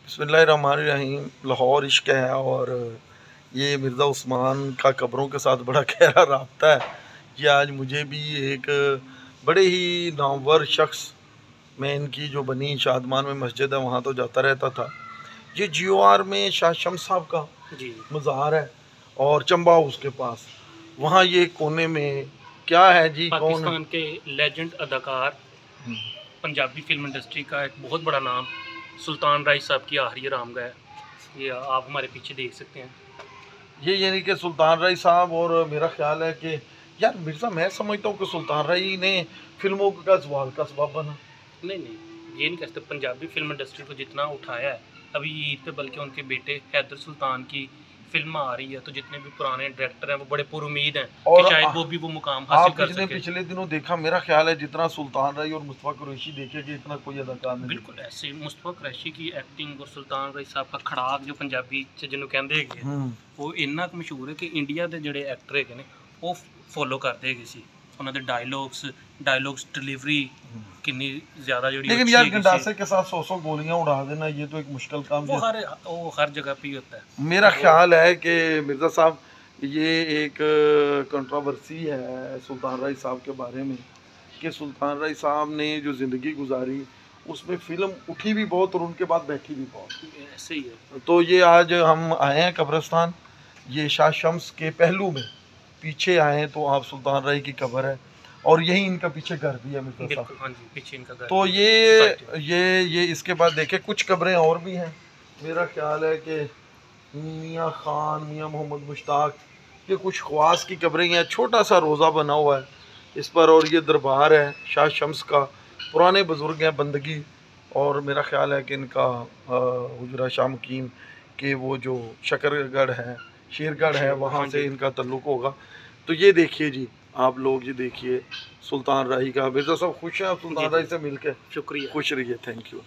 बिस्मिल्लाहिर्रहमानिर्रहीम। लाहौर इश्क है और ये मिर्ज़ा उस्मान का कब्रों के साथ बड़ा गहरा राब्ता है। ये आज मुझे भी एक बड़े ही नामवर शख्स, मैं इनकी जो बनी शादमान में मस्जिद है वहाँ तो जाता रहता था। ये GOR में शाह शम्स साहब का मज़ार है और चंबा हाउस के पास, वहाँ ये कोने में क्या है जी, पाकिस्तान के लेजेंड अदाकार, पंजाबी फिल्म इंडस्ट्री का एक बहुत बड़ा नाम, सुल्तान राय साहब की आखिरी आरामगाह है। ये आप हमारे पीछे देख सकते हैं। ये यानी कि सुल्तान राय साहब, और मेरा ख्याल है कि यार मिर्ज़ा, मैं समझता हूँ कि सुल्तान राय ने फिल्मों का सवाल का सबब बना। नहीं, ये नहीं कह सकते। पंजाबी फिल्म इंडस्ट्री को जितना उठाया है अभी ईद पे, बल्कि उनके बेटे हैदर सुल्तान की फिल्म आ रही है, तो जितने भी पुराने डायरेक्टर हैं वो बड़े पुरुमीद हैं कि शायद वो भी वो मुकाम हासिल कर सके। पिछले दिनों देखा, मेरा ख्याल है जितना सुल्तान राय और मुस्तफा कुरैशी देखेगी इतना कोई अदाकार नहीं। बिल्कुल ऐसे मुस्तफा कुरैशी की एक्टिंग और सुल्तान राय साहब का खड़ाक जो पंजाबी च जिन्हों कहते हैं वो इन्ना मशहूर है कि इंडिया के जोड़े एक्टर है ने वो फॉलो करते है सी उन्होंने डायलॉग्स डिलीवरी कितनी ज़्यादा जोड़ी। लेकिन यार गंडासे के साथ 100 गोलियां उड़ा देना, ये तो एक मुश्किल काम है। वो हर जगह पे ही होता है। मेरा ख्याल है कि मिर्ज़ा साहब, ये एक कंट्रोवर्सी है सुल्तान राय साहब के बारे में कि सुल्तान राय साहब ने जो ज़िंदगी गुजारी उसमें फ़िल्म उठी भी बहुत और उनके बाद बैठी भी बहुत, ऐसे ही है। तो ये आज हम आए हैं कब्रिस्तान, ये शाह शम्स के पहलू में पीछे आए हैं तो आप सुल्तान राय की कब्र है और यही इनका पीछे घर भी है मिर्ज़ा साहब। हाँ जी, पीछे इनका घर। तो ये इसके बाद देखे कुछ कब्रें और भी हैं। मेरा ख्याल है कि मियाँ खान, मियाँ मोहम्मद मुश्ताक, ये कुछ ख्वास की कब्रें हैं। छोटा सा रोज़ा बना हुआ है इस पर, और ये दरबार है शाह शम्स का, पुराने बुज़ुर्ग हैं बंदगी, और मेरा ख्याल है कि इनका हुजरा शाह मुकीम के वो जो शकरगढ़ है, शेरगढ़ है, वहाँ से इनका तल्लुक़ होगा। तो ये देखिए जी, आप लोग ये देखिए सुल्तान राय का। मिर्ज़ा साहब खुश हैं आप सुल्तान राय से मिलकर? शुक्रिया, खुश रहिए, थैंक यू।